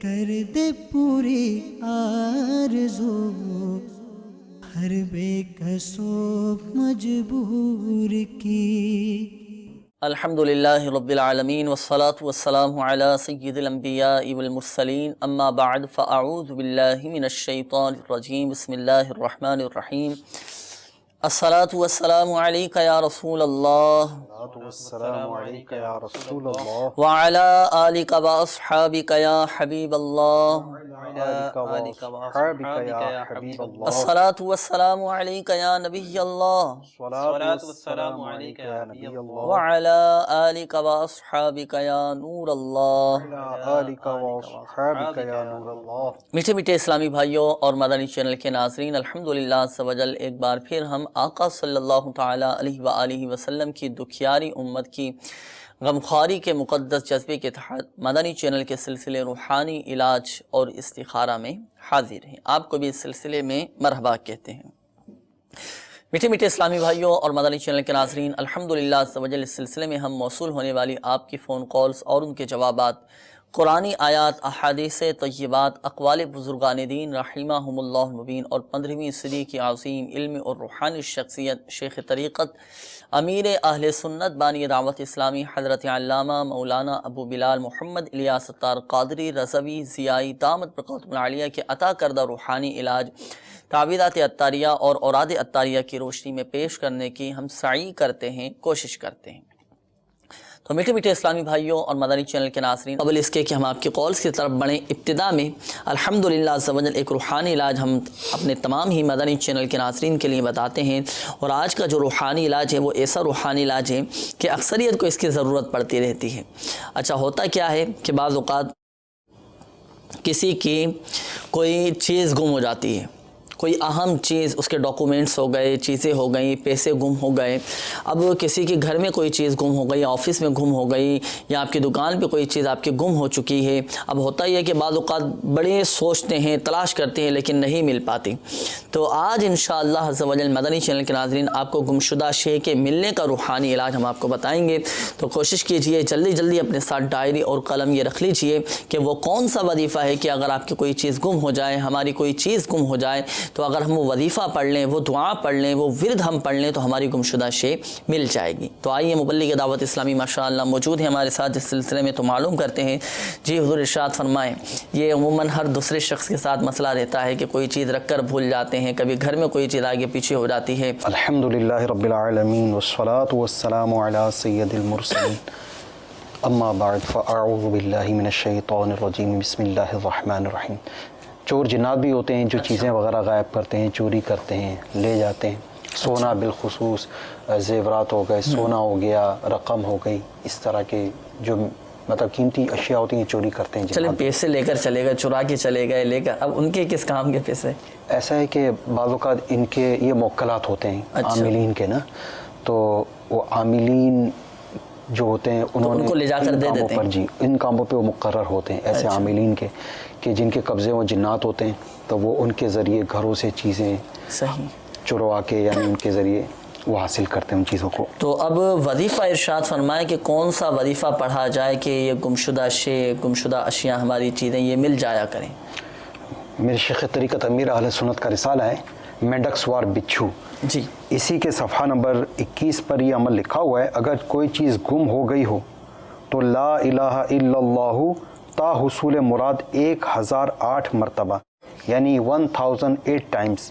کر دے پوری آرزو ہر بے کسو مجبور کی۔ الحمدللہ رب العالمین والصلاة والسلام علی سید الانبیاء والمرسلین، اما بعد فاعوذ باللہ من الشیطان الرجیم، بسم اللہ الرحمن الرحیم۔ الصلاة والسلام علیک یا رسول اللہ والسلام علیک یا رسول اللہ وعلی آلک و اصحابک یا حبیب اللہ۔ الصلاة والسلام علیک یا نبی اللہ وعلی آلک و اصحابک یا نور اللہ۔ میٹھے میٹھے اسلامی بھائیوں اور مدنی چینل کے ناظرین، الحمدللہ عز و جل ایک بار پھر ہم آقا صلی اللہ تعالی علیہ وآلہ وسلم کی دکھیاری امت کی غمخواری کے مقدس جذبے کے تحت مدنی چینل کے سلسلے روحانی علاج اور استخارہ میں حاضر ہیں۔ آپ کو بھی اس سلسلے میں مرحبا کہتے ہیں۔ میٹھے میٹھے اسلامی بھائیوں اور مدنی چینل کے ناظرین، الحمدللہ عز و جل اس سلسلے میں ہم موصول ہونے والی آپ کی فون کالز اور ان کے جوابات قرآنی آیات، احادیث طیبات، اقوال بزرگان دین رحمہم اللہ المبین اور 15ویں صدی کی عظیم علم اور روحانی شخصیت شیخ طریقت امیر اہل سنت بانی دعوت اسلامی حضرت علامہ مولانا ابو بلال محمد الیاس ستار قادری رضوی ضیائی دامت برکاتہم العالیہ کے عطا کردہ روحانی علاج تعویذات عطاریہ اور اوراد عطاریہ کی روشنی میں پیش کرنے کی ہم سعی کرتے ہیں، کوشش کرتے ہیں۔ تو میٹھے میٹھے اسلامی بھائیوں اور مدنی چینل کے ناظرین، قبل اس کے کہ ہم آپ کی کالز کی طرف بڑھیں، ابتدا میں الحمدللہ عز و جل ایک روحانی علاج ہم اپنے تمام ہی مدنی چینل کے ناظرین کے لیے بتاتے ہیں، اور آج کا جو روحانی علاج ہے وہ ایسا روحانی علاج ہے کہ اکثریت کو اس کی ضرورت پڑتی رہتی ہے۔ اچھا، ہوتا کیا ہے کہ بعض اوقات کسی کی کوئی چیز گم ہو جاتی ہے، کوئی اہم چیز، اس کے ڈاکومنٹس ہو گئے، چیزیں ہو گئیں، پیسے گم ہو گئے، اب کسی کے گھر میں کوئی چیز گم ہو گئی، آفس میں گم ہو گئی، یا آپ کی دکان پہ کوئی چیز آپ کی گم ہو چکی ہے۔ اب ہوتا یہ ہے کہ بعض اوقات بڑے سوچتے ہیں، تلاش کرتے ہیں، لیکن نہیں مل پاتی۔ تو آج انشاءاللہ عز و جل مدنی چینل کے ناظرین آپ کو گمشدہ شے کے ملنے کا روحانی علاج ہم آپ کو بتائیں گے۔ تو کوشش کیجئے جلدی جلدی اپنے ساتھ ڈائری اور قلم یہ رکھ لیجئے کہ وہ کون سا وظیفہ ہے کہ اگر آپ کی کوئی چیز گم ہو جائے، ہماری کوئی چیز گم ہو جائے، تو اگر ہم وہ وظیفہ پڑھ لیں، وہ دعا پڑھ لیں، وہ ورد ہم پڑھ لیں تو ہماری گمشدہ شے مل جائے گی۔ تو آئیے مبلغ دعوت اسلامی ماشاءاللہ موجود ہیں ہمارے ساتھ اس سلسلے میں، تو معلوم کرتے ہیں۔ جی حضور ارشاد فرمائیں۔ یہ عموماً ہر دوسرے شخص کے ساتھ مسئلہ رہتا ہے کہ کوئی چیز رکھ کر بھول جاتے ہیں، کبھی گھر میں کوئی چیز آگے پیچھے ہو جاتی ہے۔ الحمدللہ رب العالمین والصلاة والسلام علی سید المرسلین، اما بعد فاعوذ باللہ من الشیطان الرجیم، بسم اللہ الرحمن الرحیم۔ چور جنات بھی ہوتے ہیں جو چیزیں وغیرہ غائب کرتے ہیں، چوری کرتے ہیں، لے جاتے ہیں۔ سونا بالخصوص، زیورات ہو گئے، سونا ہو گیا، رقم ہو گئی، اس طرح کے جو مطلب قیمتی اشیاء ہوتی ہیں چوری کرتے ہیں۔ چلیں پیسے لے کر چلے گئے، چرا کے چلے گئے، لے کر اب ان کے کس کام کے پیسے؟ ایسا ہے کہ بعض اوقات ان کے یہ موکلات ہوتے ہیں عاملین کے نا، تو وہ عاملین جو ہوتے ہیں انہوں نے ان کو لے جا کر دے دیتے ہیں۔ جی ان کاموں پہ وہ مقرر ہوتے ہیں، ایسے عاملین کے کہ جن کے قبضے وہ جنات ہوتے ہیں، تو وہ ان کے ذریعے گھروں سے چیزیں صحیح چروا کے یعنی ان کے ذریعے وہ حاصل کرتے ہیں ان چیزوں کو۔ تو اب وظیفہ ارشاد فرمائے کہ کون سا وظیفہ پڑھا جائے کہ یہ گمشدہ شے، گمشدہ اشیاء، ہماری چیزیں یہ مل جایا کریں؟ میرے شیخ طریقت امیر اہل سنت کا رسالہ ہے مینڈک سوار بچھو، جی اسی کے صفحہ نمبر 21 پر یہ عمل لکھا ہوا ہے۔ اگر کوئی چیز گم ہو گئی ہو تو لا الہ الا اللہ تا حصول مراد 1008 مرتبہ یعنی 1008 ٹائمز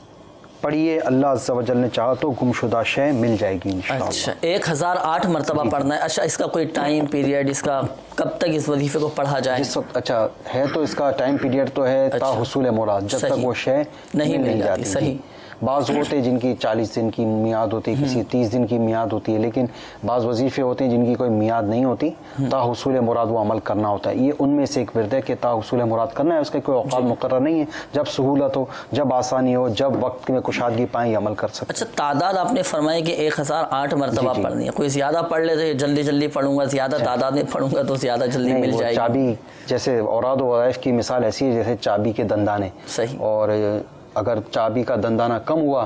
پڑھیے، اللہ عز و جل نے چاہا تو گمشدہ شے مل جائے گی انشاءاللہ۔ اچھا 1008 مرتبہ پڑھنا ہے۔ اچھا اس کا کوئی ٹائم پیریڈ، اس کا کب تک اس وظیفے کو پڑھا جائے؟ جس وقت اچھا ہے تو اس کا ٹائم پیریڈ تو ہے تا حصول مراد، جب تک وہ شے نہیں مل جاتی۔ صحیح۔ بعض ہوتے ہیں جن کی 40 دن کی میعاد ہوتی ہے، کسی 30 دن کی میعاد ہوتی ہے، لیکن بعض وظیفے ہوتے ہیں جن کی کوئی میعاد نہیں ہوتی، تا حصول مراد وہ عمل کرنا ہوتا ہے۔ یہ ان میں سے ایک ورد ہے کہ تا حصول مراد کرنا ہے، اس کا کوئی اوقات مقرر نہیں ہے، جب سہولت ہو، جب آسانی ہو، جب وقت میں کشادگی پائیں یہ عمل کر سکتے۔ اچھا تعداد آپ نے فرمائی کہ 1008 مرتبہ پڑھنی ہے، کوئی زیادہ پڑھ لے تو جلدی جلدی پڑھوں گا، زیادہ تعداد میں پڑھوں گا تو زیادہ جلدی مل جائے گی۔ چابی جیسے اوراد و وظائف کی مثال ایسی ہے جیسے چابی کے دندانے، صحیح، اور اگر چابی کا دندانہ کم ہوا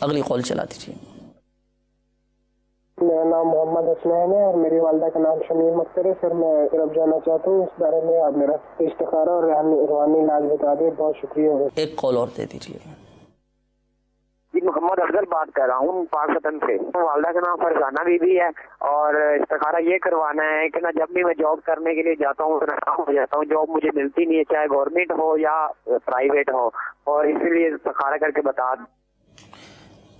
اگلی کال چلا دیجیے۔ میرا نام محمد حسنین ہے اور میری والدہ کا نام شمیر مختار ہے۔ سر میں طرف جانا چاہتا ہوں، اس بارے میں آپ میرا استخارہ اور روحانی علاج بتا دیں، بہت شکریہ۔ ایک کال اور دے دیجیے۔ جی محمد افضل بات کر رہا ہوں پاکستان سے۔ والدہ کا نام فرزانہ بی بی ہے اور استخارہ یہ کروانا ہے کہ نا جب بھی میں جاب کرنے کے لیے جاتا ہوں ناکام ہو جاتا ہوں، جاب مجھے ملتی نہیں ہے، چاہے گورنمنٹ ہو یا پرائیویٹ ہو، اور اسی لیے استخارہ کر کے بتا۔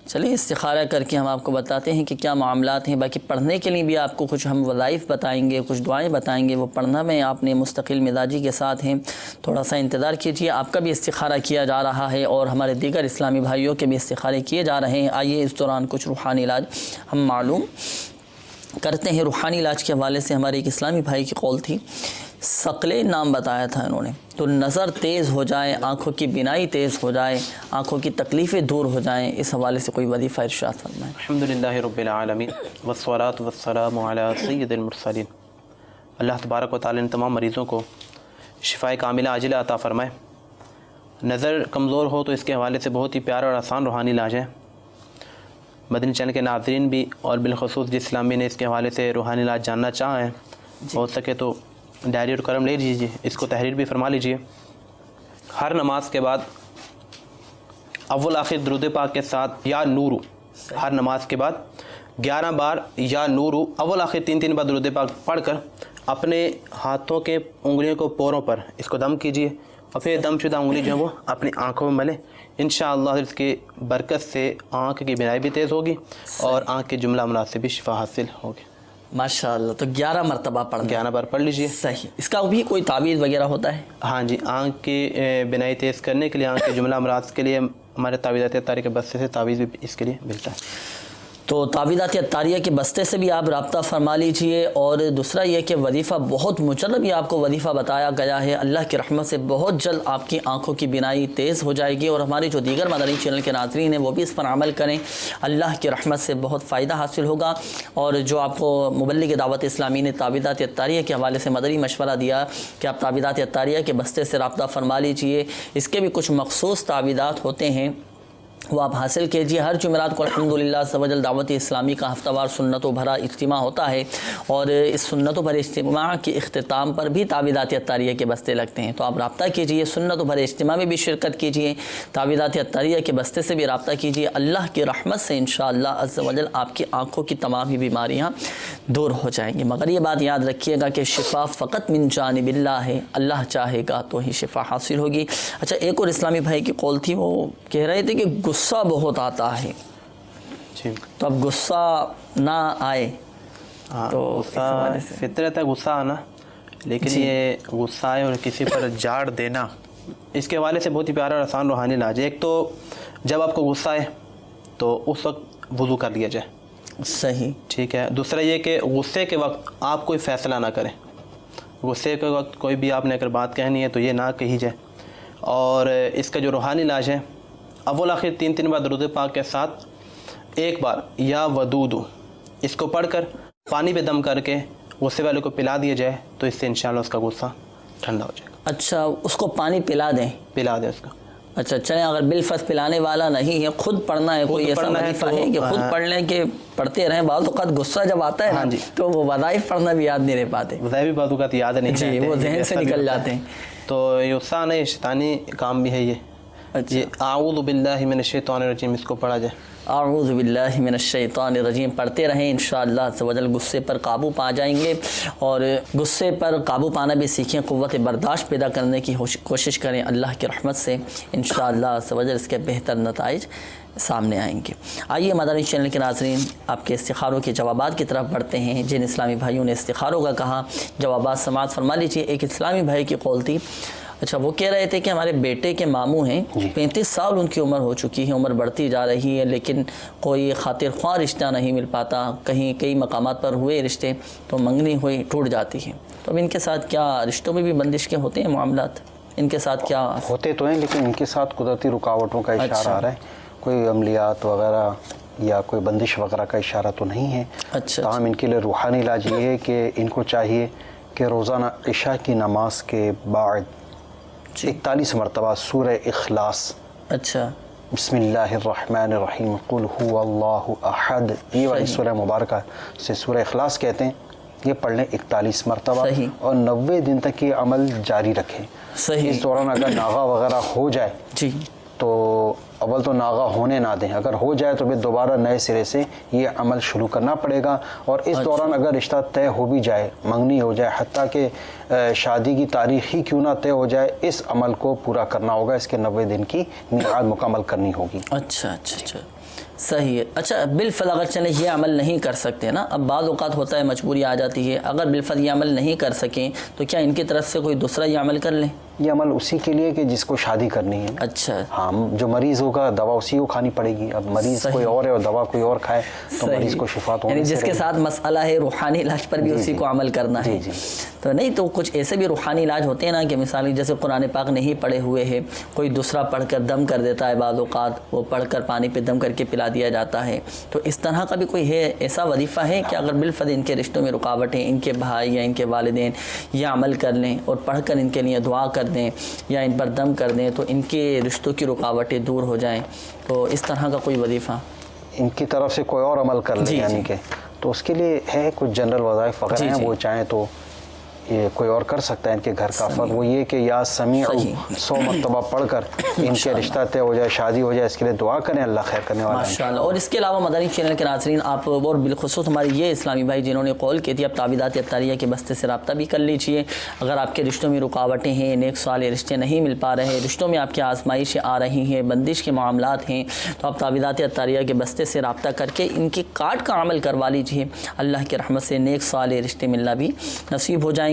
چلیے استخارہ کر کے ہم آپ کو بتاتے ہیں کہ کیا معاملات ہیں۔ باقی پڑھنے کے لیے بھی آپ کو کچھ ہم وظائف بتائیں گے، کچھ دعائیں بتائیں گے، وہ پڑھنا میں آپ نے مستقل مزاجی کے ساتھ ہیں، تھوڑا سا انتظار کیجیے۔ آپ کا بھی استخارہ کیا جا رہا ہے اور ہمارے دیگر اسلامی بھائیوں کے بھی استخارے کیے جا رہے ہیں۔ آئیے اس دوران کچھ روحانی علاج ہم معلوم کرتے ہیں۔ روحانی علاج کے حوالے سے ہمارے ایک اسلامی بھائی کی قول تھی، ثقلین نام بتایا تھا انہوں نے، تو نظر تیز ہو جائے، آنکھوں کی بینائی تیز ہو جائے، آنکھوں کی تکلیفیں دور ہو جائیں، اس حوالے سے کوئی وظیفہ ارشاد فرمائیں۔ الحمدللہ رب العالمین والصلاة والسلام علی سید المرسلین۔ اللہ تبارک و تعالی نے تمام مریضوں کو شفائے کاملہ عاجلہ عطا فرمائے۔ نظر کمزور ہو تو اس کے حوالے سے بہت ہی پیارا اور آسان روحانی علاج ہے۔ مدنی چینل کے ناظرین بھی اور بالخصوص جس اسلامی نے اس کے حوالے سے روحانی علاج جاننا چاہیں ہو سکے تو ڈائری اور قلم لے لیجیے، اس کو تحریر بھی فرما لیجیے۔ ہر نماز کے بعد اول آخر درود پاک کے ساتھ یا نورو، ہر نماز کے بعد 11 بار یا نورو اول آخر 3 بار درود پاک پڑھ کر اپنے ہاتھوں کے انگلیوں کو پوروں پر اس کو دم کیجیے اور پھر دم شدہ انگلی جو ہے وہ اپنی آنکھوں میں ملیں۔ انشاءاللہ اس کی برکت سے آنکھ کی بینائی بھی تیز ہوگی اور آنکھ کے جملہ امراض سے بھی شفا حاصل ہوگی۔ ماشاءاللہ، تو 11 مرتبہ پڑھنا، 11 بار پڑھ لیجیے۔ صحیح۔ اس کا بھی کوئی تعویذ وغیرہ ہوتا ہے؟ ہاں جی، آنکھ کی بینائی تیز کرنے کے لیے، آنکھ کے جملہ امراض کے لیے ہمارے تعویذات اتاریہ کے بستے سے تعویذ بھی اس کے لیے ملتا ہے۔ تو تعویذات اتاریہ کے بستے سے بھی آپ رابطہ فرما لیجئے۔ اور دوسرا یہ کہ وظیفہ بہت مجرب، یہ آپ کو وظیفہ بتایا گیا ہے، اللہ کی رحمت سے بہت جلد آپ کی آنکھوں کی بینائی تیز ہو جائے گی، اور ہمارے جو دیگر مدنی چینل کے ناظرین ہیں وہ بھی اس پر عمل کریں، اللہ کی رحمت سے بہت فائدہ حاصل ہوگا۔ اور جو آپ کو مبلغ دعوت اسلامی نے تعویذات اتاریہ کے حوالے سے مدنی مشورہ دیا کہ آپ تعویذات اتاریہ کے بستے سے رابطہ فرما لیجئے، اس کے بھی کچھ مخصوص تعویذات ہوتے ہیں، وہ آپ حاصل کیجئے۔ ہر جمعرات کو الحمدللہ سوجل دعوت اسلامی کا ہفتہ وار سنت و بھرا اجتماع ہوتا ہے، اور اس سنت و بھرے اجتماع کے اختتام پر بھی تعویذات اتاریہ کے بستے لگتے ہیں، تو آپ رابطہ کیجئے، سنت و بھرے اجتماع میں بھی شرکت کیجئے، تعویذات اتاریہ کے بستے سے بھی رابطہ کیجئے۔ اللہ کی رحمت سے انشاءاللہ عز و جل آپ کی آنکھوں کی تمام ہی بیماریاں دور ہو جائیں گی۔ مگر یہ بات یاد رکھیے گا کہ شفا فقط من جانب اللہ ہے، اللہ چاہے گا تو ہی شفا حاصل ہوگی۔ اچھا، ایک اور اسلامی بھائی کی قول تھی، وہ کہہ رہے تھے کہ غصہ بہت آتا ہے، تو اب غصہ نہ آئے تو غصہ فطرت ہے غصہ آنا، لیکن یہ غصہ آئے اور کسی پر جاڑ دینا، اس کے حوالے سے بہت ہی پیارا اور آسان روحانی علاج ہے۔ ایک تو جب آپ کو غصہ آئے تو اس وقت وضو کر لیا جائے، صحیح، ٹھیک ہے۔ دوسرا یہ کہ غصے کے وقت آپ کوئی فیصلہ نہ کریں، غصے کے وقت کوئی بھی آپ نے اگر بات کہنی ہے تو یہ نہ کہی جائے۔ اور اس کا جو روحانی علاج ہے، اول آخر 3 بار درود پاک کے ساتھ 1 بار یا ودودو، اس کو پڑھ کر پانی پہ دم کر کے غصے والے کو پلا دیا جائے تو اس سے انشاءاللہ اس کا غصہ ٹھنڈا ہو جائے گا۔ اچھا، اس کو پانی پلا دیں؟ پلا دیں اس کو۔ اچھا چلیں، اگر بالفرض پلانے والا نہیں ہے، خود پڑھنا ہے، کوئی ایسا وظیفہ ہے کہ خود پڑھ لیں کہ پڑھتے رہیں؟ بعض اوقات غصہ جب آتا ہے نا تو وہ وظائف پڑھنا بھی یاد نہیں رہ پاتے، وظائف بھی بعض اوقات یاد نہیں جی، وہ ذہن سے نکل جاتے ہیں، تو یہ غصہ نہیں، شیطانی کام بھی ہے یہ۔ اعوذ باللہ من الشیطان الرجیم، اس کو پڑھا جائے، اعوذ باللہ من الشیطان الرجیم پڑھتے رہیں، انشاءاللہ عز و جل غصے پر قابو پا جائیں گے۔ اور غصے پر قابو پانا بھی سیکھیں، قوت برداشت پیدا کرنے کی کوشش کریں، اللہ کی رحمت سے انشاءاللہ عز و جل اس کے بہتر نتائج سامنے آئیں گے۔ آئیے مدنی چینل کے ناظرین، آپ کے استخاروں کے جوابات کی طرف بڑھتے ہیں۔ جن اسلامی بھائیوں نے استخاروں کا کہا، جوابات سماعت فرما لیجیے۔ ایک اسلامی بھائی کی قول تھی، اچھا وہ کہہ رہے تھے کہ ہمارے بیٹے کے ماموں ہیں، 35 سال ان کی عمر ہو چکی ہے، عمر بڑھتی جا رہی ہے، لیکن کوئی خاطر خواہ رشتہ نہیں مل پاتا، کہیں کئی مقامات پر ہوئے رشتے تو منگنی ہوئی ٹوٹ جاتی ہے، تو اب ان کے ساتھ کیا رشتوں میں بھی بندش کے ہوتے ہیں معاملات؟ ان کے ساتھ کیا ہوتے تو ہیں، لیکن ان کے ساتھ قدرتی رکاوٹوں کا اشارہ آ رہا ہے، کوئی عملیات وغیرہ یا کوئی بندش وغیرہ کا اشارہ تو نہیں ہے۔ اچھا، تاہم ان کے لیے روحانی علاج یہ ہے کہ ان کو چاہیے کہ روزانہ عشاء کی نماز کے بعد 41 مرتبہ سورہ اخلاص اچھا بسم اللہ الرحمن الرحیم قل هو اللہ احد، یہ والی سورہ مبارکہ سے سورہ اخلاص کہتے ہیں، یہ پڑھ لیں 41 مرتبہ اور 90 دن تک یہ عمل جاری رکھیں۔ اس دوران اگر ناغہ وغیرہ ہو جائے جی تو اول تو ناغہ ہونے نہ دیں، اگر ہو جائے تو پھر دوبارہ نئے سرے سے یہ عمل شروع کرنا پڑے گا، اور اس دوران اگر رشتہ طے ہو بھی جائے، منگنی ہو جائے، حتیٰ کہ شادی کی تاریخ ہی کیوں نہ طے ہو جائے، اس عمل کو پورا کرنا ہوگا، اس کے 90 دن کی میعاد مکمل کرنی ہوگی۔ اچھا صحیح ہے۔ اچھا بالفعل اگر چلیں یہ عمل نہیں کر سکتے نا، اب بعض اوقات ہوتا ہے مجبوری آ جاتی ہے، اگر بالفعل یہ عمل نہیں کر سکیں تو کیا ان کی طرف سے کوئی دوسرا یہ عمل کر لیں؟ یہ عمل اسی کے لیے کہ جس کو شادی کرنی ہے۔ اچھا ہاں، جو مریض ہوگا دوا اسی کو کھانی پڑے گی، اب مریض کوئی اور ہے اور دوا کوئی اور کھائے تو مریض کو شفا تو یعنی جس کے ساتھ مسئلہ ہے روحانی علاج پر بھی اسی کو عمل کرنا ہے۔ تو نہیں تو کچھ ایسے بھی روحانی علاج ہوتے ہیں نا کہ مثال جیسے قرآن پاک نہیں پڑھے ہوئے ہے، کوئی دوسرا پڑھ کر دم کر دیتا ہے، بعض اوقات وہ پڑھ کر پانی پہ دم کر کے پلا دیا جاتا ہے، تو اس طرح کا بھی کوئی ہے ایسا وظیفہ ہے کہ اگر بالفعل ان کے رشتوں میں رکاوٹیں، ان کے بھائی یا ان کے والدین یہ عمل کر لیں اور پڑھ کر ان کے لیے دعا کر دیں یا ان پر دم کر دیں تو ان کے رشتوں کی رکاوٹیں دور ہو جائیں، تو اس طرح کا کوئی وظیفہ ان کی طرف سے کوئی اور عمل کر لیں یعنی کہ، تو اس کے لیے ہے کچھ جنرل وظائف وغیرہ ہیں، وہ چاہیں تو یہ کوئی اور کر سکتا ہے ان کے گھر کا فرد، وہ یہ کہ یا سمیع 100 مرتبہ پڑھ کر ان کے رشتہ طے ہو جائے، شادی ہو جائے، اس کے لیے دعا کریں، اللہ خیر کرنے والا ہے ماشاءاللہ۔ اور اس کے علاوہ مدنی چینل کے ناظرین آپ اور بالخصوص ہمارے یہ اسلامی بھائی جنہوں نے قول کی تھی، اب تعویذات اطاریہ کے بستے سے رابطہ بھی کر لیجیے، اگر آپ کے رشتوں میں رکاوٹیں ہیں، نیک صالح رشتے نہیں مل پا رہے، رشتوں میں آپ کی آزمائشیں آ رہی ہیں، بندش کے معاملات ہیں، تو آپ تعویذات اطاریہ کے بستے سے رابطہ کر کے ان کی کاٹ کا عمل کروا لیجیے، اللہ کی رحمت سے نیک صالح رشتے ملنا بھی نصیب ہو جائیں گے۔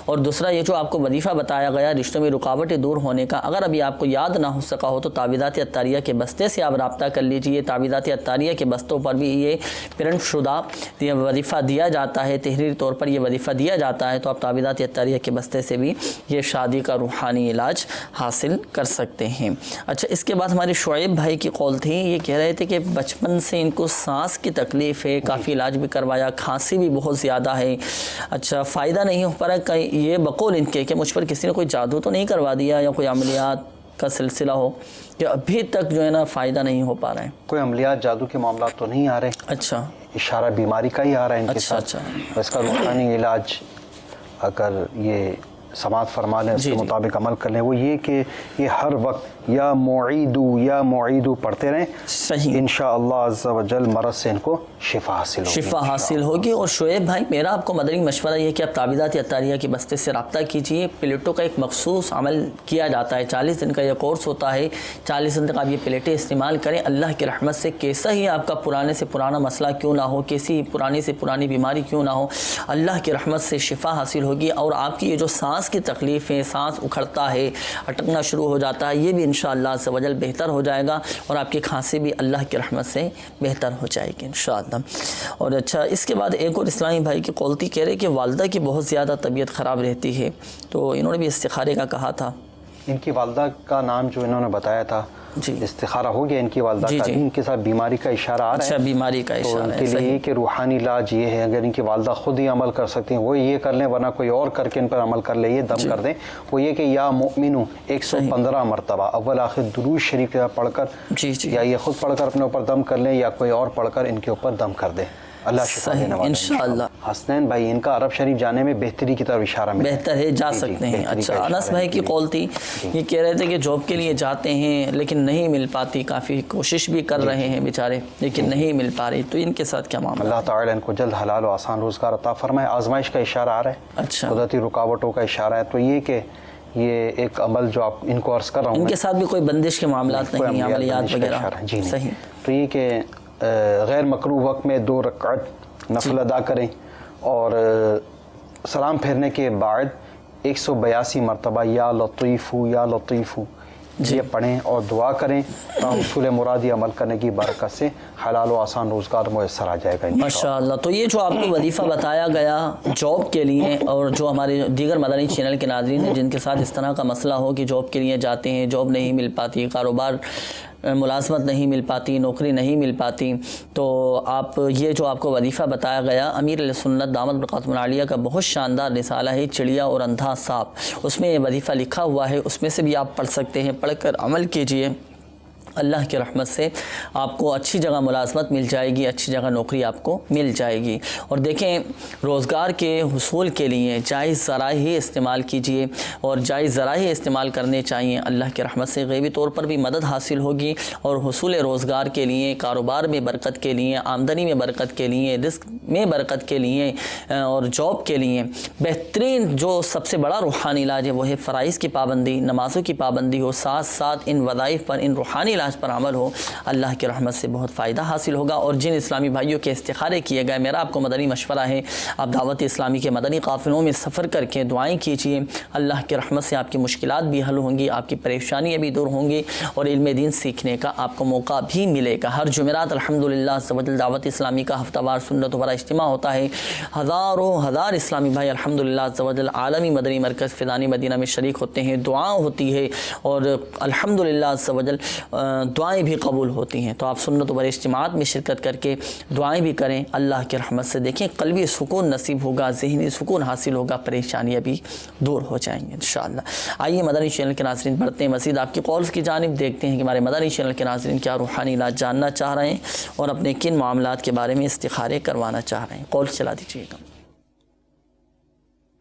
اور دوسرا یہ جو آپ کو وظیفہ بتایا گیا رشتوں میں رکاوٹیں دور ہونے کا، اگر ابھی آپ کو یاد نہ ہو سکا ہو تو تعویذات اطاریہ کے بستے سے آپ رابطہ کر لیجئے۔ تعویذات اطاریہ کے بستوں پر بھی یہ پرنٹ شدہ یہ وظیفہ دیا جاتا ہے، تحریری طور پر یہ وظیفہ دیا جاتا ہے، تو آپ تعویذات اطاریہ کے بستے سے بھی یہ شادی کا روحانی علاج حاصل کر سکتے ہیں۔ اچھا اس کے بعد ہمارے شعیب بھائی کی قول تھی، یہ کہہ رہے تھے کہ بچپن سے ان کو سانس کی تکلیف ہے، کافی علاج بھی کروایا، کھانسی بھی بہت زیادہ ہے، اچھا فائدہ نہیں ہو پا رہا، یہ بقول ان کے کہ مجھ پر کسی نے کوئی جادو تو نہیں کروا دیا یا کوئی عملیات کا سلسلہ ہو کہ ابھی تک جو ہے نا فائدہ نہیں ہو پا رہا ہے؟ کوئی عملیات جادو کے معاملات تو نہیں آ رہے، اچھا اشارہ بیماری کا ہی آ رہا ہے ان کے ساتھ، اس کا روحانی علاج اگر یہ سماعت فرما لیں، اس کے مطابق عمل کر لیں، وہ یہ کہ یہ ہر وقت یا معیدو پڑھتے رہیں، صحیح انشاءاللہ عز و جل مرض سے ان کو شفا حاصل ہوگی۔ اور شعیب بھائی میرا آپ کو مدنی مشورہ یہ کہ آپ تعویذات اطاریہ کے بستے سے رابطہ کیجیے، پلیٹوں کا ایک مخصوص عمل کیا جاتا ہے، 40 دن کا یہ کورس ہوتا ہے، 40 دن تک آپ یہ پلیٹیں استعمال کریں، اللہ کی رحمت سے کیسا ہی آپ کا پرانے سے پرانا مسئلہ کیوں نہ ہو، کیسی پرانی سے پرانی بیماری کیوں نہ ہو، اللہ کی رحمت سے شفا حاصل ہوگی، اور آپ کی یہ جو سانس کی تکلیف ہے، سانس اکھڑتا ہے، اٹکنا شروع ہو جاتا ہے، یہ بھی انشاءاللہ عز و جل بہتر ہو جائے گا، اور آپ کی کھانسی بھی اللہ کی رحمت سے بہتر ہو جائے گی انشاءاللہ۔ اور اچھا اس کے بعد ایک اور اسلامی بھائی کی قولتی کہہ رہے کہ والدہ کی بہت زیادہ طبیعت خراب رہتی ہے، تو انہوں نے بھی استخارے کا کہا تھا۔ ان کی والدہ کا نام جو انہوں نے بتایا تھا، استخارہ ہو گیا ان کی والدہ کا، ان کے ساتھ بیماری کا اشارہ آ رہا ہے، اچھا بیماری کا اشارہ ہے، تو ان کے لیے کہ روحانی علاج یہ ہے، اگر ان کی والدہ خود ہی عمل کر سکتی ہیں وہ یہ کر لیں، ورنہ کوئی اور کر کے ان پر عمل کر لے، یہ دم کر دیں، وہ یہ کہ یا مؤمنو 115 مرتبہ اول آخر درود شریف پڑھ کر یا یہ خود پڑھ کر اپنے اوپر دم کر لیں، یا کوئی اور پڑھ کر ان کے اوپر دم کر دیں، اللہ شفا دینے والا ہے انشاءاللہ۔ حسنین بھائی ان کا عرب شریف جانے میں بہتری کی طرف اشارہ ملا، بہتر ہے جا سکتے ہیں۔ اچھا انس بھائی کی قول تھی، یہ کہہ رہے تھے کہ جاب کے لیے جاتے ہیں لیکن نہیں مل پاتی، کافی کوشش بھی کر رہے ہیں بیچارے لیکن نہیں مل پا رہی، تو ان کے ساتھ کیا معاملہ؟ اللہ تعالیٰ ان کو جلد حلال و آسان روزگار عطا فرمائے۔ آزمائش کا اشارہ آ رہا ہے، اچھا قدرتی رکاوٹوں کا اشارہ ہے، تو یہ کہ یہ ایک عمل جو آپ ان کو عرض کر رہا ہوں، ان کے ساتھ بھی کوئی بندش کے معاملات نہیں، عملیات وغیرہ؟ صحیح۔ تو یہ کہ غیر مکروہ وقت میں 2 رکعت نفل ادا کریں، اور سلام پھیرنے کے بعد 182 مرتبہ یا لطیفو یا لطیفو یہ پڑھیں اور دعا کریں، حصول مرادی عمل کرنے کی برکت سے حلال و آسان روزگار میسر آ جائے گا ماشاءاللہ۔ تو یہ جو آپ کو وظیفہ بتایا گیا جاب کے لیے، اور جو ہمارے دیگر مدنی چینل کے ناظرین ہیں جن کے ساتھ اس طرح کا مسئلہ ہو کہ جاب کے لیے جاتے ہیں، جاب نہیں مل پاتی، کاروبار ملازمت نہیں مل پاتی، نوکری نہیں مل پاتی، تو آپ یہ جو آپ کو وظیفہ بتایا گیا امیر علیہ سنت دامت برکاتہ العالیہ کا بہت شاندار رسالہ ہے چڑیا اور اندھا سانپ، اس میں یہ وظیفہ لکھا ہوا ہے، اس میں سے بھی آپ پڑھ سکتے ہیں، پڑھ کر عمل کیجئے، اللہ کی رحمت سے آپ کو اچھی جگہ ملازمت مل جائے گی، اچھی جگہ نوکری آپ کو مل جائے گی۔ اور دیکھیں، روزگار کے حصول کے لیے جائز ذرائع ہی استعمال کیجئے، اور جائز ذرائع استعمال کرنے چاہیے۔ اللہ کی رحمت سے غیبی طور پر بھی مدد حاصل ہوگی، اور حصول روزگار کے لیے، کاروبار میں برکت کے لیے، آمدنی میں برکت کے لیے، رزق میں برکت کے لیے اور جاب کے لیے بہترین جو سب سے بڑا روحانی علاج ہے وہ ہے فرائض کی پابندی، نمازوں کی پابندی ہو، ساتھ ساتھ ان وظائف پر، ان روحانی علاج پر عمل ہو۔ اللہ کی رحمت سے بہت فائدہ حاصل ہوگا۔ اور جن اسلامی بھائیوں کے استخارے کیے گئے، میرا آپ کو مدنی مشورہ ہے، آپ دعوت اسلامی کے مدنی قافلوں میں سفر کر کے دعائیں کیجیے۔ اللہ کی رحمت سے آپ کی مشکلات بھی حل ہوں گی، آپ کی پریشانیاں بھی دور ہوں گی، اور علم دین سیکھنے کا آپ کو موقع بھی ملے گا۔ ہر جمعرات الحمدللہ دعوت اسلامی کا ہفتہ وار سنت و برا اجتماع ہوتا ہے۔ ہزاروں ہزار اسلامی بھائی الحمدللہ عالمی مدنی مرکز فیضانی مدینہ میں شریک ہوتے ہیں، دعا ہوتی ہے، اور الحمدللہ دعائیں بھی قبول ہوتی ہیں۔ تو آپ سنت و برا اجتماعات میں شرکت کر کے دعائیں بھی کریں۔ اللہ کی رحمت سے دیکھیں قلبی سکون نصیب ہوگا، ذہنی سکون حاصل ہوگا، پریشانیاں بھی دور ہو جائیں گے انشاءاللہ۔ آئیے مدنی چینل کے ناظرین بڑھتے ہیں مزید آپ کی کالز کی جانب، دیکھتے ہیں کہ ہمارے مدنی چینل کے ناظرین کیا روحانی علاج جاننا چاہ رہے ہیں اور اپنے کن معاملات کے بارے میں استخارے کروانا چاہ رہے ہیں۔ کال چلا دیجیے گا۔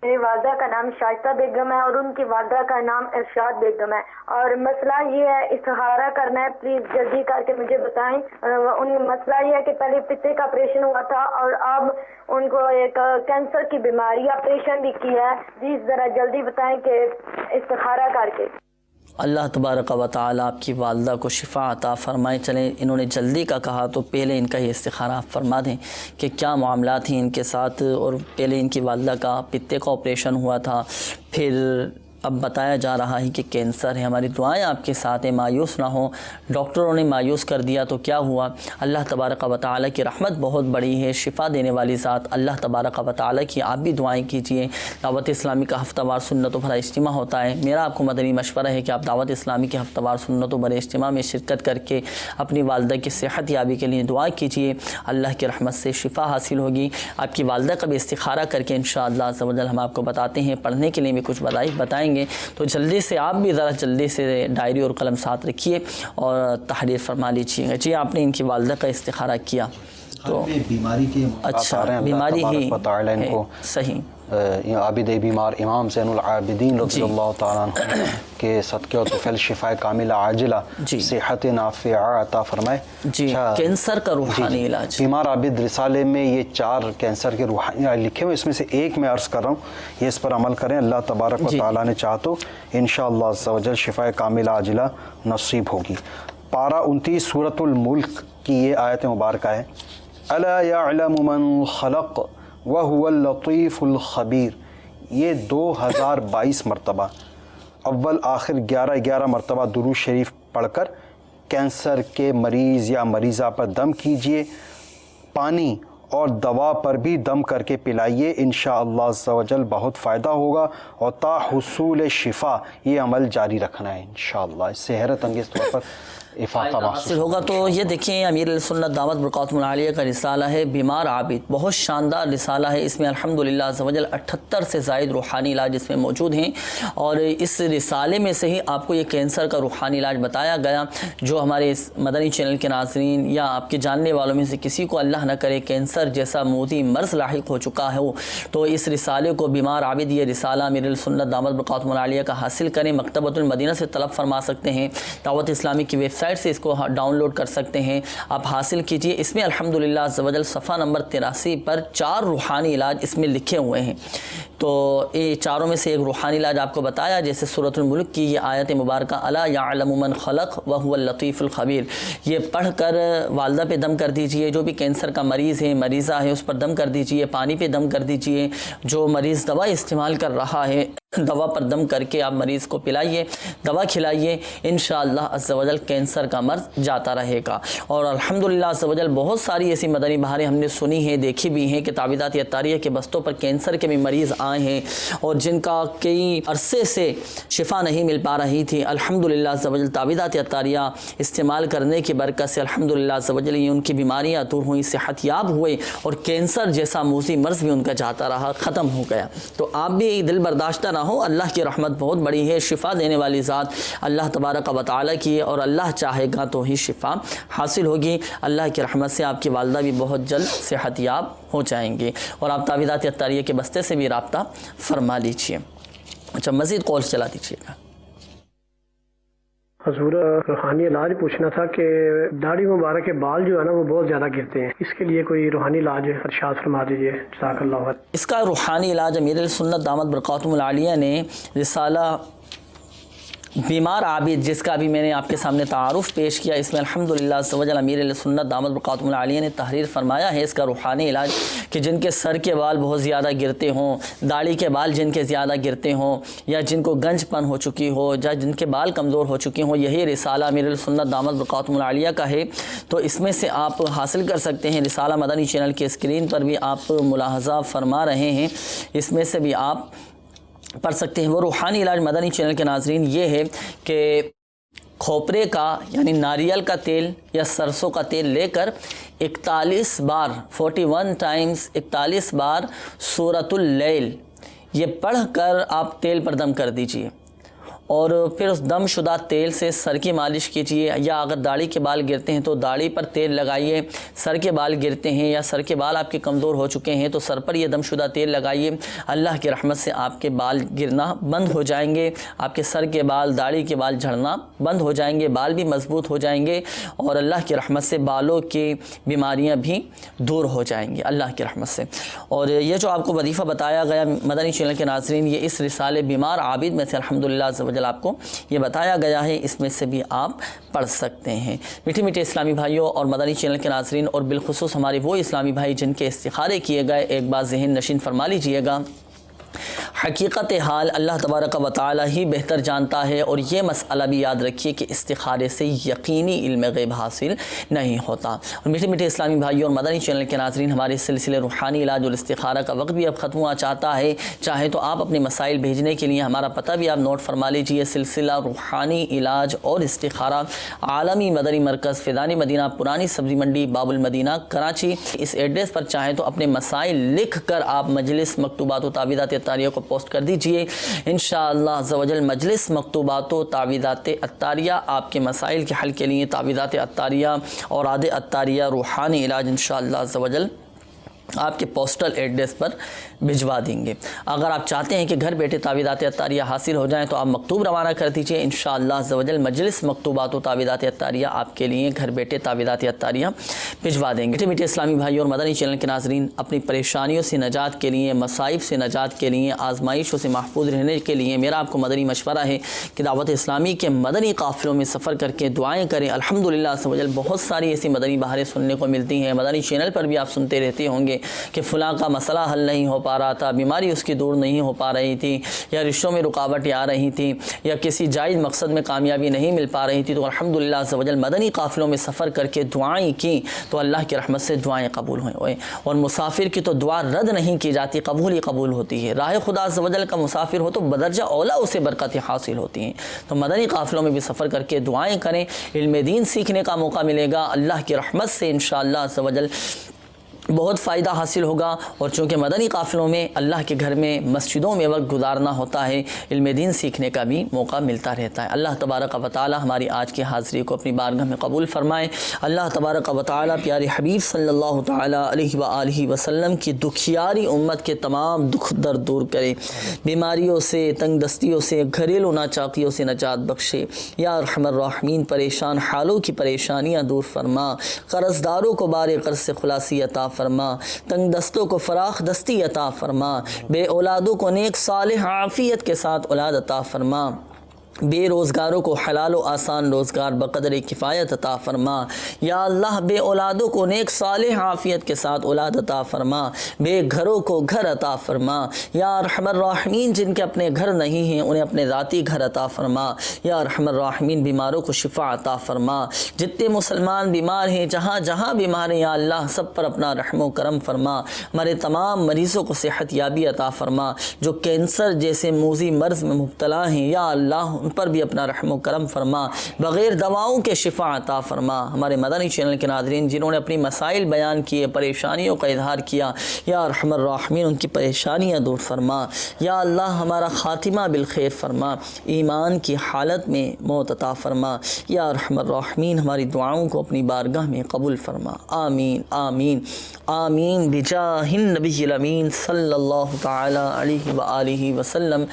میری والدہ کا نام شائستہ بیگم ہے اور ان کی والدہ کا نام ارشاد بیگم ہے، اور مسئلہ یہ ہے، استخارہ کرنا ہے، پلیز جلدی کر کے مجھے بتائیں۔ ان مسئلہ یہ ہے کہ پہلے پتے کا آپریشن ہوا تھا اور اب ان کو ایک کینسر کی بیماری، آپریشن بھی کیا ہے۔ پلیز ذرا جلدی بتائیں کہ استخارہ کر کے۔ اللہ تبارک و تعالی آپ کی والدہ کو شفا عطا فرمائے۔ چلیں، انہوں نے جلدی کا کہا تو پہلے ان کا یہ استخارہ آپ فرما دیں کہ کیا معاملات ہیں ان کے ساتھ۔ اور پہلے ان کی والدہ کا پتے کا آپریشن ہوا تھا، پھر اب بتایا جا رہا ہے کہ کینسر ہے۔ ہماری دعائیں آپ کے ساتھ ہیں، مایوس نہ ہوں۔ ڈاکٹروں نے مایوس کر دیا تو کیا ہوا؟ اللہ تبارک و تعالی کی رحمت بہت بڑی ہے، شفا دینے والی ذات اللہ تبارک و تعالی کی آپ بھی دعائیں کیجئے۔ دعوت اسلامی کا ہفتہ وار سنت و بھرا اجتماع ہوتا ہے۔ میرا آپ کو مدنی مشورہ ہے کہ آپ دعوت اسلامی کے ہفتہ وار سنت و بھرے اجتماع میں شرکت کر کے اپنی والدہ کی صحت یابی کے لیے دعا کیجئے۔ اللہ کی رحمت سے شفا حاصل ہوگی۔ آپ کی والدہ کا بھی استخارہ کر کے انشاءاللہ عز و جل ہم آپ کو بتاتے ہیں، پڑھنے کے لیے بھی کچھ وظائف بتائیں گے۔ تو جلدی سے آپ بھی ذرا جلدی سے ڈائری اور قلم ساتھ رکھیے اور تحریر فرما لیجیے گا۔ جی، آپ نے ان کی والدہ کا استخارہ کیا تو بیماری کے اچھا بیماری ہی ہے، صحیح عابد بیمار امام زین العابدین رضی اللہ تعالیٰ عنہ کے صدقے اور طفیل شفاء کاملہ عاجلہ، صحت نافعہ عطا فرمائے۔ جی، کینسر کا روحانی علاج، بیمار عابد رسالے میں یہ 4 کینسر کے روحانی علاج لکھے ہوئے، اس میں سے ایک میں عرض کر رہا ہوں، یہ اس پر عمل کریں، اللہ تبارک و تعالیٰ نے چاہا تو انشاءاللہ عز و جل شفاء کاملہ عاجلہ نصیب ہوگی۔ پارہ 29 سورۃ الملک کی یہ آیت مبارکہ ہے، الا یعلم من خلق وَهُوَ اللطیف الخبیر۔ یہ 2022 مرتبہ اول آخر 11 مرتبہ درود شریف پڑھ کر کینسر کے مریض یا مریضہ پر دم کیجئے، پانی اور دوا پر بھی دم کر کے پلائیے، انشاءاللہ عز و جل بہت فائدہ ہوگا، اور تا حصول شفا یہ عمل جاری رکھنا ہے انشاءاللہ۔ اس سے حیرت انگیز طور پر افاقہ حاصل ہوگا۔ تو یہ دیکھیں، امیر السنت دعوت برکاتہ العالیہ کا رسالہ ہے بیمار عابد، بہت شاندار رسالہ ہے۔ اس میں الحمدللہ عز و جل 78 سے زائد روحانی علاج اس میں موجود ہیں، اور اس رسالے میں سے ہی آپ کو یہ کینسر کا روحانی علاج بتایا گیا۔ جو ہمارے اس مدنی چینل کے ناظرین یا آپ کے جاننے والوں میں سے کسی کو اللہ نہ کرے کینسر جیسا موذی مرض لاحق ہو چکا ہے تو اس رسالے کو بیمار عابد یہ رسالہ امیر السنت دعوت برکاتہ العالیہ کا حاصل کریں۔ مکتبۃ المدینہ سے طلب فرما سکتے ہیں، دعوت اسلامی کی ویب سائٹ سے اس کو ڈاؤن لوڈ کر سکتے ہیں، آپ حاصل کیجئے۔ اس میں الحمدللہ عز و جل صفحہ نمبر 83 پر 4 روحانی علاج اس میں لکھے ہوئے ہیں۔ تو یہ چاروں میں سے ایک روحانی علاج آپ کو بتایا، جیسے سورۃ الملک کی یہ آیت مبارکہ الا یعلم من خلق وهو اللطیف الخبیر، یہ پڑھ کر والدہ پہ دم کر دیجئے۔ جو بھی کینسر کا مریض ہے، مریضہ ہے، اس پر دم کر دیجئے، پانی پہ دم کر دیجئے۔ جو مریض دوا استعمال کر رہا ہے، دوا پر دم کر کے آپ مریض کو پلائیے، دوا کھلائیے، انشاءاللہ عز و جل کینسر کا مرض جاتا رہے گا۔ اور الحمدللہ عز و جل بہت ساری ایسی مدنی بہاریں ہم نے سنی ہیں، دیکھی بھی ہیں کہ تعویذات عطاریہ کے بستوں پر کینسر کے بھی مریض آئے ہیں اور جن کا کئی عرصے سے شفا نہیں مل پا رہی تھی۔ الحمدللہ عز و جل تعویذات عطاریہ استعمال کرنے کی برکت سے الحمدللہ عز و جل ان کی بیماریاں دور ہوئیں، صحت یاب ہوئے، اور کینسر جیسا موذی مرض بھی ان کا جاتا رہا، ختم ہو گیا۔ تو آپ بھی دل برداشتہ نہ ہو، اللہ کی رحمت بہت بڑی ہے، شفا دینے والی ذات اللہ تبارک و تعالیٰ کی ہے، اور اللہ چاہے گا تو ہی شفا حاصل ہوگی۔ اللہ کی رحمت سے آپ کی والدہ بھی بہت جلد صحت یاب ہو جائیں گے، اور آپ تعویذات اطاریہ کے بستے سے بھی رابطہ فرما لیجیے۔ اچھا، مزید کالز چلا دیجیے گا۔ حضور روحانی علاج پوچھنا تھا کہ داڑھی مبارک کے بال جو ہے نا وہ بہت زیادہ گرتے ہیں، اس کے لیے کوئی روحانی علاج ارشاد فرما دیجیے، جزاک اللہ خیر۔ اس کا روحانی علاج امیر سنت دامت برکاتہم العالیہ نے رسالہ بیمار عابد، جس کا بھی میں نے آپ کے سامنے تعارف پیش کیا، اس میں الحمدللہ عز و جل امیر سنت دامت برکاتہم العالیہ نے تحریر فرمایا ہے اس کا روحانی علاج کہ جن کے سر کے بال بہت زیادہ گرتے ہوں، داڑھی کے بال جن کے زیادہ گرتے ہوں، یا جن کو گنج پن ہو چکی ہو، یا جن کے بال کمزور ہو چکے ہوں، یہی رسالہ امیر سنت دامت برکاتہم العالیہ کا ہے۔ تو اس میں سے آپ حاصل کر سکتے ہیں، رسالہ مدنی چینل کے اسکرین پر بھی آپ ملاحظہ فرما رہے ہیں، اس میں سے بھی آپ پڑھ سکتے ہیں۔ وہ روحانی علاج مدنی چینل کے ناظرین یہ ہے کہ کھوپرے کا یعنی ناریل کا تیل یا سرسوں کا تیل لے کر 41 بار 41 ٹائمز 41 بار سورۃ اللیل یہ پڑھ کر آپ تیل پر دم کر دیجئے، اور پھر اس دم شدہ تیل سے سر کی مالش کیجیے، یا اگر داڑھی کے بال گرتے ہیں تو داڑھی پر تیل لگائیے، سر کے بال گرتے ہیں یا سر کے بال آپ کے کمزور ہو چکے ہیں تو سر پر یہ دم شدہ تیل لگائیے، اللہ کی رحمت سے آپ کے بال گرنا بند ہو جائیں گے، آپ کے سر کے بال داڑھی کے بال جھڑنا بند ہو جائیں گے، بال بھی مضبوط ہو جائیں گے، اور اللہ کی رحمت سے بالوں کی بیماریاں بھی دور ہو جائیں گی اللہ کی رحمت سے۔ اور یہ جو آپ کو وظیفہ بتایا گیا مدنی چینل کے ناظرین، یہ اس رسالے بیمار عابد میں سے الحمدللہ آپ کو یہ بتایا گیا ہے، اس میں سے بھی آپ پڑھ سکتے ہیں۔ میٹھے میٹھے اسلامی بھائیوں اور مدنی چینل کے ناظرین، اور بالخصوص ہمارے وہ اسلامی بھائی جن کے استخارے کیے گئے، ایک بات ذہن نشین فرما لیجئے گا، حقیقت حال اللہ تبارک و تعالی ہی بہتر جانتا ہے، اور یہ مسئلہ بھی یاد رکھیے کہ استخارے سے یقینی علم غیب حاصل نہیں ہوتا۔ اور میٹھے میٹھے اسلامی بھائیوں اور مدنی چینل کے ناظرین، ہمارے سلسلے روحانی علاج اور استخارہ کا وقت بھی اب ختم ہوا چاہتا ہے، چاہے تو آپ اپنے مسائل بھیجنے کے لیے ہمارا پتہ بھی آپ نوٹ فرما لیجئے، سلسلہ روحانی علاج اور استخارہ، عالمی مدنی مرکز فیضان مدینہ، پرانی سبزی منڈی، باب المدینہ، کراچی۔ اس ایڈریس پر چاہے تو اپنے مسائل لکھ کر آپ مجلس مکتوبات و تعویذات اطاریہ کو پوسٹ کر دیجئے، انشاءاللہ عز و جل مجلس مکتوبات و تعویذات اطاریہ آپ کے مسائل کے حل کے لیے تعویذات اطاریہ اور عاد اطاریہ روحانی علاج انشاءاللہ عز و جل آپ کے پوسٹل ایڈریس پر بھجوا دیں گے۔ اگر آپ چاہتے ہیں کہ گھر بیٹھے تعویذات اطاریہ حاصل ہو جائیں تو آپ مکتوب روانہ کر دیجئے، انشاءاللہ عز و جل مجلس مکتوبات و تعویذات اطاریہ آپ کے لیے گھر بیٹھے تعویذات اطاریہ بھجوا دیں گے۔ میٹھے میٹھے اسلامی بھائیوں اور مدنی چینل کے ناظرین، اپنی پریشانیوں سے نجات کے لیے، مصائب سے نجات کے لیے، آزمائشوں سے محفوظ رہنے کے لیے میرا آپ کو مدنی مشورہ ہے کہ دعوت اسلامی کے مدنی قافلوں میں سفر کر کے دعائیں کریں۔ الحمدللہ عز و جل بہت ساری ایسی مدنی بہاریں سننے کو ملتی ہیں، مدنی چینل پر بھی آپ سنتے رہتے ہوں گے کہ فلاں کا مسئلہ حل نہیں ہو پا رہا تھا، بیماری اس کی دور نہیں ہو پا رہی تھی، یا رشتوں میں رکاوٹیں آ رہی تھیں، یا کسی جائز مقصد میں کامیابی نہیں مل پا رہی تھی، تو الحمدللہ عز و جل مدنی قافلوں میں سفر کر کے دعائیں کی تو اللہ کی رحمت سے دعائیں قبول ہوئیں۔ اور مسافر کی تو دعا رد نہیں کی جاتی، قبول ہی قبول ہوتی ہے۔ راہ خدا عز و جل کا مسافر ہو تو بدرجہ اولا اسے برکتیں حاصل ہوتی ہیں۔ تو مدنی قافلوں میں بھی سفر کر کے دعائیں کریں، علم دین سیکھنے کا موقع ملے گا، اللہ کی رحمت سے انشاءاللہ عز و جل بہت فائدہ حاصل ہوگا۔ اور چونکہ مدنی قافلوں میں اللہ کے گھر میں مسجدوں میں وقت گزارنا ہوتا ہے، علم دین سیکھنے کا بھی موقع ملتا رہتا ہے۔ اللہ تبارک و تعالی ہماری آج کی حاضری کو اپنی بارگاہ میں قبول فرمائے۔ اللہ تبارک و تعالی پیارے حبیب صلی اللہ تعالی علیہ وآلہ وسلم کی دکھیاری امت کے تمام دکھ درد دور کرے، بیماریوں سے، تنگ دستیوں سے، گھریلو ناچاکیوں سے نجات بخشے۔ یا ارحم الراحمین پریشان حالوں کی پریشانیاں دور فرما، قرض داروں کو بار قرض سے خلاصی عطا فرما، تنگ دستوں کو فراخ دستی عطا فرما، بے اولادوں کو نیک صالح عافیت کے ساتھ اولاد عطا فرما، بے روزگاروں کو حلال و آسان روزگار بقدر کفایت عطا فرما۔ یا اللہ بے اولادوں کو نیک صالح عافیت کے ساتھ اولاد عطا فرما، بے گھروں کو گھر عطا فرما۔ یا ارحم الراحمین جن کے اپنے گھر نہیں ہیں انہیں اپنے ذاتی گھر عطا فرما۔ یا ارحم الراحمین بیماروں کو شفا عطا فرما۔ جتنے مسلمان بیمار ہیں، جہاں جہاں بیمار ہیں، یا اللہ سب پر اپنا رحم و کرم فرما۔ ہمارے تمام مریضوں کو صحت یابی عطا فرما۔ جو کینسر جیسے موذی مرض میں مبتلا ہیں، یا اللہ ان پر بھی اپنا رحم و کرم فرما، بغیر دواؤں کے شفا عطا فرما۔ ہمارے مدنی چینل کے ناظرین جنہوں نے اپنی مسائل بیان کیے، پریشانیوں کا اظہار کیا، یا ارحم الراحمین ان کی پریشانیاں دور فرما۔ یا اللہ ہمارا خاتمہ بالخیر فرما، ایمان کی حالت میں موت عطا فرما۔ یا ارحم الراحمین ہماری دعاؤں کو اپنی بارگاہ میں قبول فرما۔ آمین آمین آمین بجاہ النبی الامین صلی اللہ تعالی علیہ وآلہ وسلم۔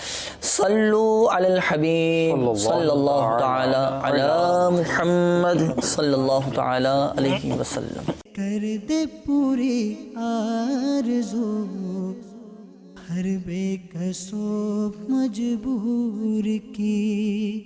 صلو علی الحبیب صلی اللہ تعالی علی محمد صلی اللہ تعالی علیہ وسلم۔ کر دے پوری آرزو ہر بے کس و مجبور کی۔